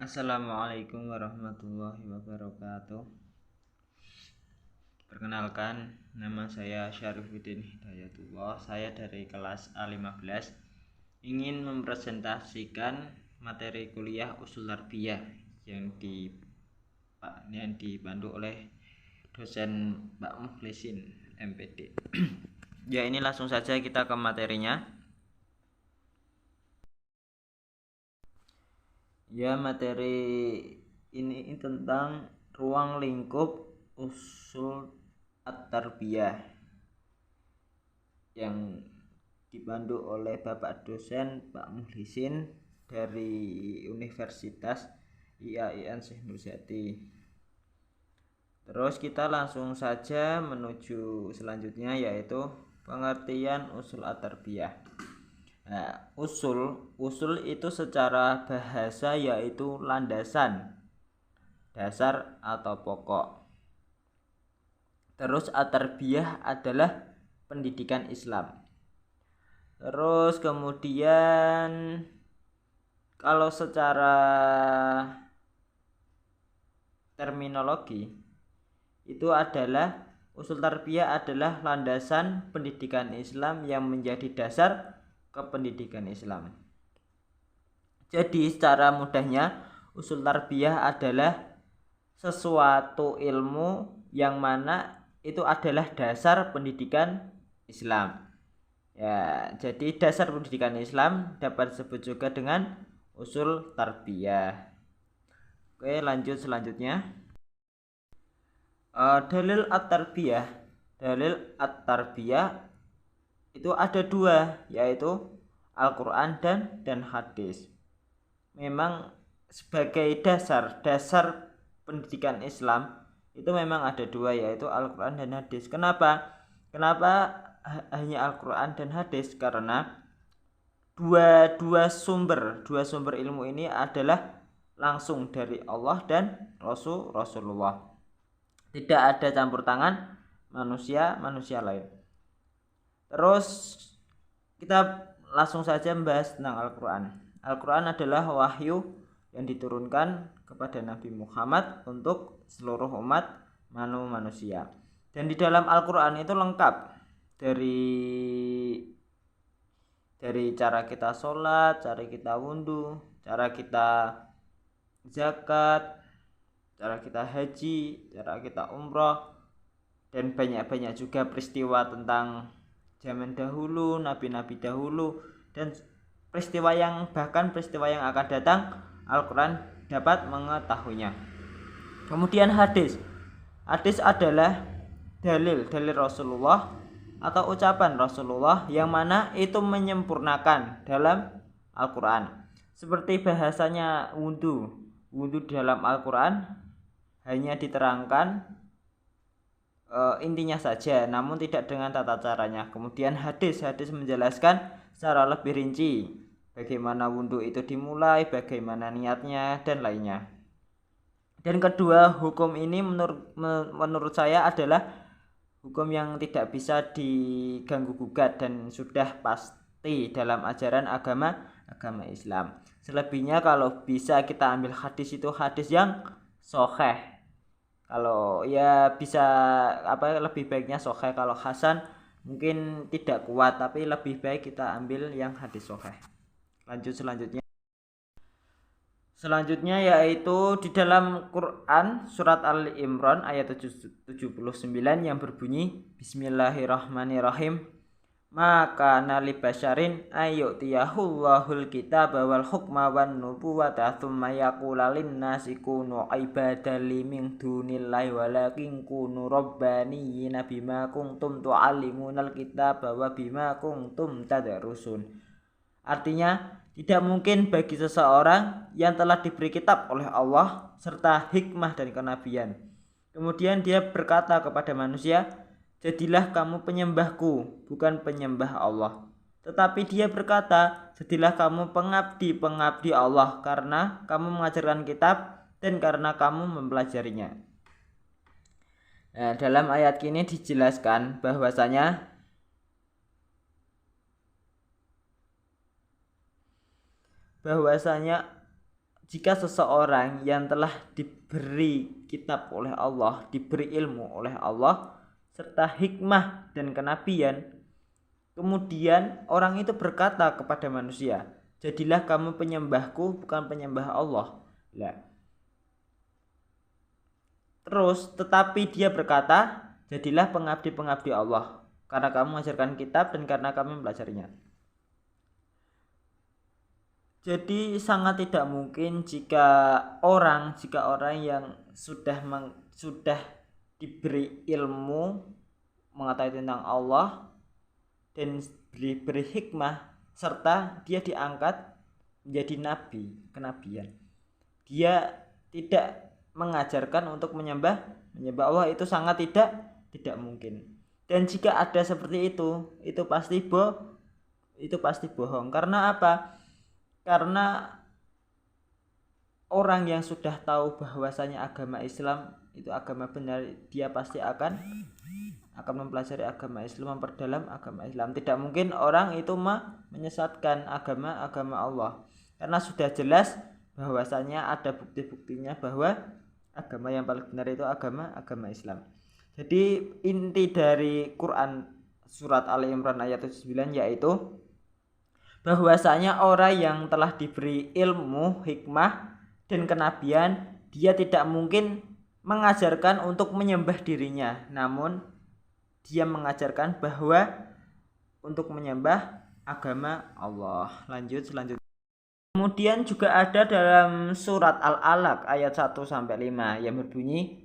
Assalamualaikum warahmatullahi wabarakatuh. Perkenalkan, nama saya Syarifuddin Hidayatullah. Saya dari kelas A15 ingin mempresentasikan materi kuliah usul tarbiyah yang dipandu oleh dosen Mbak Mukhlisin MPD. Ya, ini langsung saja kita ke materinya. Ya, materi ini tentang ruang lingkup usul at-tarbiyah yang dipandu oleh Bapak dosen Pak Mukhlisin dari Universitas IAIN Syekh Nurjati. Terus kita langsung saja menuju selanjutnya, yaitu pengertian usul at-tarbiyah. Nah, usul itu secara bahasa yaitu landasan, dasar atau pokok. Terus at-tarbiyah adalah pendidikan Islam. Terus kemudian kalau secara terminologi itu adalah usul tarbiyah adalah landasan pendidikan Islam yang menjadi dasar kependidikan Islam. Jadi secara mudahnya usul tarbiyah adalah sesuatu ilmu yang mana itu adalah dasar pendidikan Islam. Ya, jadi dasar pendidikan Islam dapat disebut juga dengan usul tarbiyah. Oke, lanjut selanjutnya. Dalil at-tarbiyah itu ada dua, yaitu Al-Quran dan hadis. Memang sebagai dasar pendidikan Islam itu memang ada dua, yaitu Al-Quran dan hadis. Kenapa hanya Al-Quran dan hadis? Karena dua sumber ilmu ini adalah langsung dari Allah dan Rasulullah. Tidak ada campur tangan manusia lain. Terus kita langsung saja membahas tentang Al-Quran. Al-Quran adalah wahyu yang diturunkan kepada Nabi Muhammad untuk seluruh umat manusia. Dan di dalam Al-Quran itu lengkap dari cara kita sholat, cara kita wudhu, cara kita zakat, cara kita haji, cara kita umroh, dan banyak juga peristiwa tentang zaman dahulu, nabi-nabi dahulu, dan peristiwa yang akan datang, Al-Quran dapat mengetahuinya. Kemudian hadis adalah dalil Rasulullah atau ucapan Rasulullah yang mana itu menyempurnakan dalam Al-Quran. Seperti bahasanya wudhu dalam Al-Quran hanya diterangkan intinya saja, namun tidak dengan tata caranya. Kemudian hadis menjelaskan secara lebih rinci bagaimana wudhu itu dimulai, bagaimana niatnya, dan lainnya. Dan kedua, hukum ini menurut saya adalah hukum yang tidak bisa diganggu gugat dan sudah pasti dalam ajaran agama Islam. Selebihnya kalau bisa kita ambil hadis itu hadis yang sahih. Kalau ya bisa lebih baiknya sahih. Kalau hasan mungkin tidak kuat, tapi lebih baik kita ambil yang hadis sahih. Lanjut selanjutnya yaitu di dalam Quran surat Al-Imran ayat 79 yang berbunyi Bismillahirrahmanirrahim. Maka nali basyarin ayyutiyahul kitaba wal hukma wan nubuwata tsumma yaqula lin nasi kunu ibadali min dunillahi walakin kunu rabbaniyina bima kuntum tu'allimunal kitaba wa bima kuntum tadrusun. Artinya, tidak mungkin bagi seseorang yang telah diberi kitab oleh Allah serta hikmah dari kenabian, kemudian dia berkata kepada manusia, jadilah kamu penyembahku, bukan penyembah Allah. Tetapi dia berkata, jadilah kamu pengabdi Allah karena kamu mengajarkan kitab dan karena kamu mempelajarinya. Nah, dalam ayat ini dijelaskan bahwasanya jika seseorang yang telah diberi kitab oleh Allah, diberi ilmu oleh Allah serta hikmah dan kenabian, kemudian orang itu berkata kepada manusia, jadilah kamu penyembahku bukan penyembah Allah. Lah. Terus tetapi dia berkata, jadilah pengabdi-pengabdi Allah karena kamu mengajarkan kitab dan karena kami mempelajarinya. Jadi sangat tidak mungkin jika orang yang sudah diberi ilmu mengetahui tentang Allah dan beri hikmah serta dia diangkat menjadi nabi, kenabian. Dia tidak mengajarkan untuk menyembah Allah, itu sangat tidak mungkin. Dan jika ada seperti itu pasti bohong. Karena apa? Karena orang yang sudah tahu bahwasanya agama Islam itu agama benar, dia pasti akan mempelajari agama Islam, memperdalam agama Islam. Tidak mungkin orang itu menyesatkan agama Allah, karena sudah jelas bahwasanya ada bukti-buktinya bahwa agama yang paling benar itu agama Islam. Jadi inti dari Quran surat Ali Imran ayat 79 yaitu bahwasanya orang yang telah diberi ilmu, hikmah dan kenabian, dia tidak mungkin mengajarkan untuk menyembah dirinya, namun dia mengajarkan bahwa untuk menyembah agama Allah. Lanjut selanjutnya. Kemudian juga ada dalam surat Al-Alaq ayat 1 sampai 5 yang berbunyi,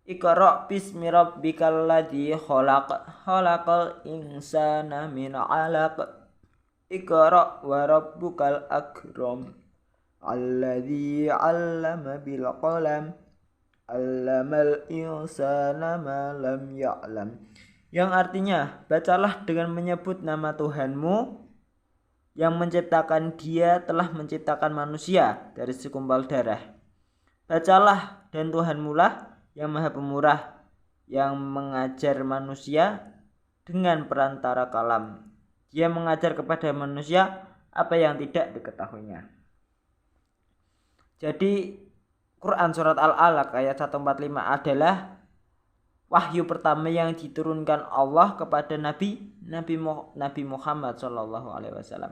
Iqra bismi rabbikal ladzi khalaqal insana min 'alaq. Iqra wa rabbukal akram alladzi 'allama bil qalam 'allamal insana ma lam ya'lam. Yang artinya, bacalah dengan menyebut nama Tuhanmu yang menciptakan, dia telah menciptakan manusia dari segumpal darah. Bacalah, dan Tuhanmu lah yang maha pemurah yang mengajar manusia dengan perantara kalam. Dia mengajar kepada manusia apa yang tidak diketahuinya. Jadi Quran surat Al-Alaq ayat 145 adalah wahyu pertama yang diturunkan Allah kepada Nabi Muhammad sallallahu alaihi wasallam.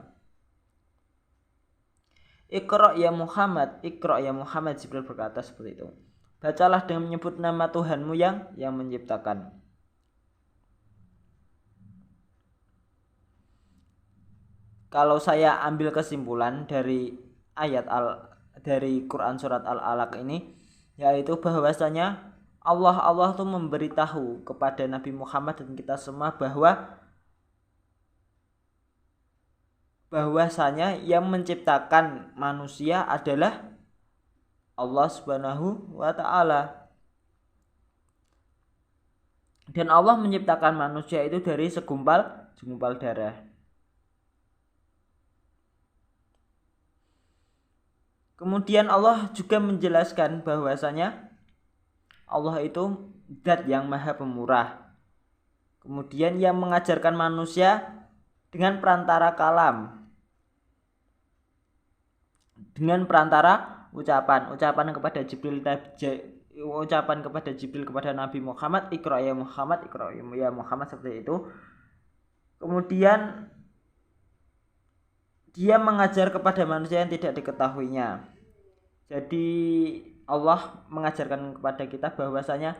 Iqra ya Muhammad, Jibril berkata seperti itu. Bacalah dengan menyebut nama Tuhanmu yang menciptakan. Kalau saya ambil kesimpulan dari dari Quran surat Al-Alaq ini, yaitu bahwasanya Allah tuh memberitahu kepada Nabi Muhammad dan kita semua bahwasanya yang menciptakan manusia adalah Allah Subhanahu wa taala. Dan Allah menciptakan manusia itu dari segumpal darah. Kemudian Allah juga menjelaskan bahwasanya Allah itu zat yang maha pemurah. Kemudian yang mengajarkan manusia dengan perantara kalam, dengan perantara ucapan kepada Jibril, kepada Nabi Muhammad, Iqra ya Muhammad seperti itu. Kemudian dia mengajar kepada manusia yang tidak diketahuinya. Jadi Allah mengajarkan kepada kita bahwasanya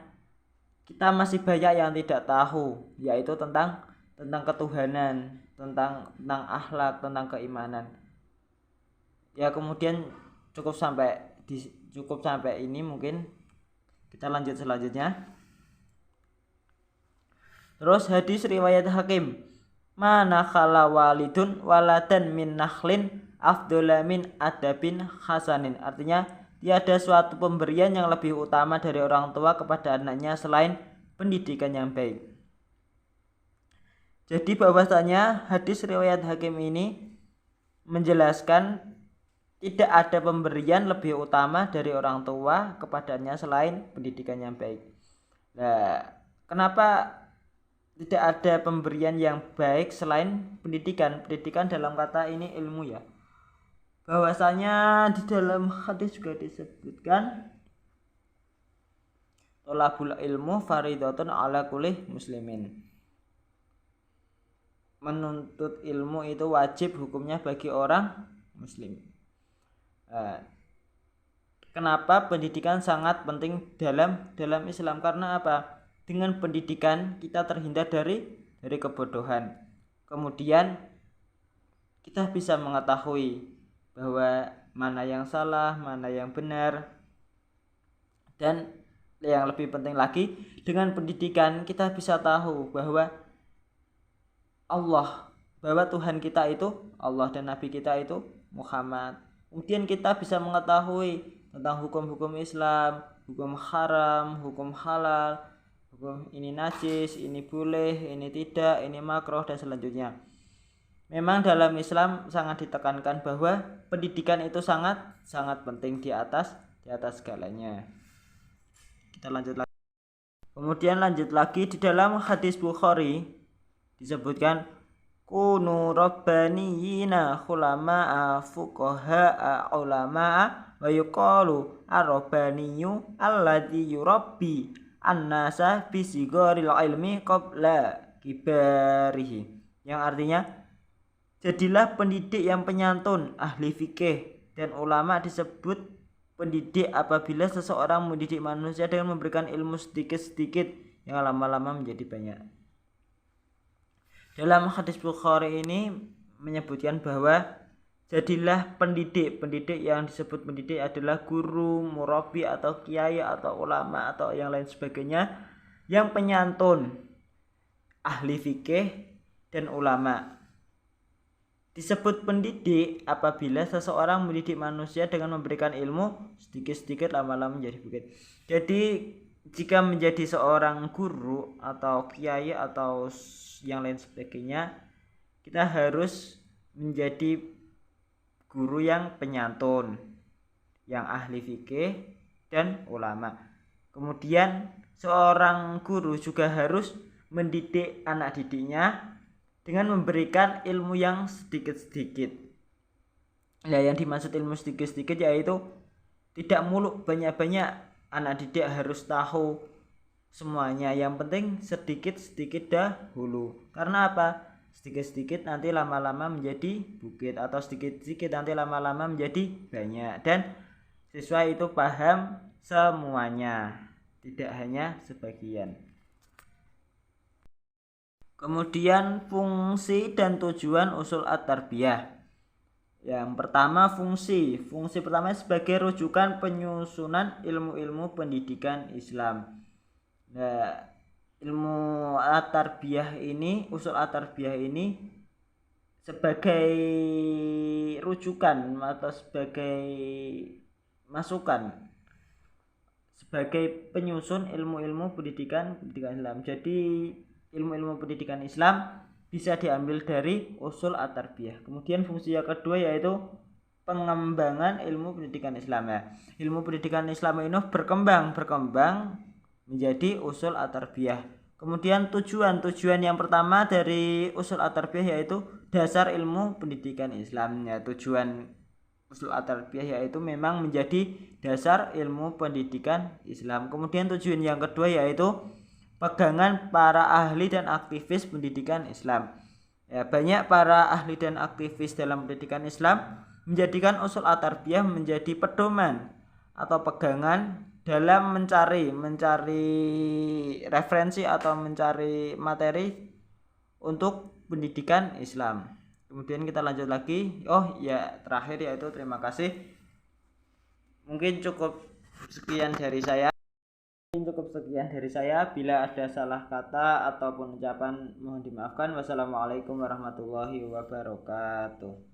kita masih banyak yang tidak tahu, yaitu tentang ketuhanan, tentang akhlak, tentang keimanan. Ya, kemudian cukup sampai ini, mungkin kita lanjut selanjutnya. Terus hadis riwayat Hakim, mana khala walidun waladan min nakhlin afdhala min adabin hasanin. Artinya, tiada suatu pemberian yang lebih utama dari orang tua kepada anaknya selain pendidikan yang baik. Jadi bahwasanya hadis riwayat Hakim ini menjelaskan tidak ada pemberian lebih utama dari orang tua kepadanya selain pendidikan yang baik. Nah, kenapa tidak ada pemberian yang baik selain pendidikan? Pendidikan dalam kata ini ilmu ya. bahwasanya di dalam hadis juga disebutkan tolabul ilmu faridatun ala kulli muslimin. Menuntut ilmu itu wajib hukumnya bagi orang muslim. Kenapa pendidikan sangat penting dalam Islam? Karena apa? Dengan pendidikan kita terhindar dari kebodohan. Kemudian kita bisa mengetahui bahwa mana yang salah, mana yang benar. Dan yang lebih penting lagi, dengan pendidikan kita bisa tahu bahwa Tuhan kita itu Allah dan Nabi kita itu Muhammad. Kemudian kita bisa mengetahui tentang hukum-hukum Islam, hukum haram, hukum halal, hukum ini najis, ini boleh, ini tidak, ini makruh dan selanjutnya. Memang dalam Islam sangat ditekankan bahwa pendidikan itu sangat penting di atas segalanya. Kita lanjut lagi. Kemudian lanjut lagi di dalam hadis Bukhari disebutkan kunu rabbaniyina khulama'a fuqaha'a ulama'a wa yuqalu ar-rabbaniyu alladhi yurabbi an-nasa bi sigharil ilmi qabla kibarihi, yang artinya jadilah pendidik yang penyantun, ahli fikih dan ulama disebut pendidik apabila seseorang mendidik manusia dengan memberikan ilmu sedikit-sedikit yang lama-lama menjadi banyak. Dalam hadis Bukhari ini menyebutkan bahwa jadilah pendidik yang disebut pendidik adalah guru, murabi atau kiai atau ulama atau yang lain sebagainya yang penyantun, ahli fikih dan ulama. Disebut pendidik apabila seseorang mendidik manusia dengan memberikan ilmu sedikit-sedikit lama-lama menjadi bukit. Jadi jika menjadi seorang guru atau kiai atau yang lain sebagainya, kita harus menjadi guru yang penyantun, yang ahli fikih dan ulama. Kemudian seorang guru juga harus mendidik anak didiknya dengan memberikan ilmu yang sedikit-sedikit. Nah, yang dimaksud ilmu sedikit-sedikit yaitu tidak muluk banyak-banyak anak didik harus tahu semuanya, yang penting sedikit-sedikit dahulu. Karena apa? Sedikit-sedikit nanti lama-lama menjadi bukit, atau sedikit-sedikit nanti lama-lama menjadi banyak, dan siswa itu paham semuanya, tidak hanya sebagian. Kemudian fungsi dan tujuan usul at-tarbiyah. Yang pertama fungsi pertama sebagai rujukan penyusunan ilmu-ilmu pendidikan Islam. Nah, ilmu at-tarbiyah ini, usul at-tarbiyah ini sebagai rujukan atau sebagai masukan, sebagai penyusun ilmu-ilmu pendidikan Islam. Jadi ilmu-ilmu pendidikan Islam bisa diambil dari usul at-tarbiyah. Kemudian fungsi yang kedua yaitu pengembangan ilmu pendidikan Islam. Ya, ilmu pendidikan Islam ini berkembang menjadi usul at-tarbiyah. Kemudian tujuan yang pertama dari usul at-tarbiyah yaitu dasar ilmu pendidikan Islam. Ya, tujuan usul at-tarbiyah yaitu memang menjadi dasar ilmu pendidikan Islam. Kemudian tujuan yang kedua yaitu pegangan para ahli dan aktivis pendidikan Islam. Ya, banyak para ahli dan aktivis dalam pendidikan Islam menjadikan usul at-tarbiyah menjadi pedoman atau pegangan dalam mencari referensi atau mencari materi untuk pendidikan Islam. Kemudian kita lanjut lagi. Terakhir yaitu terima kasih. Mungkin cukup sekian dari saya. Bila ada salah kata ataupun ucapan mohon dimaafkan. Wassalamualaikum warahmatullahi wabarakatuh.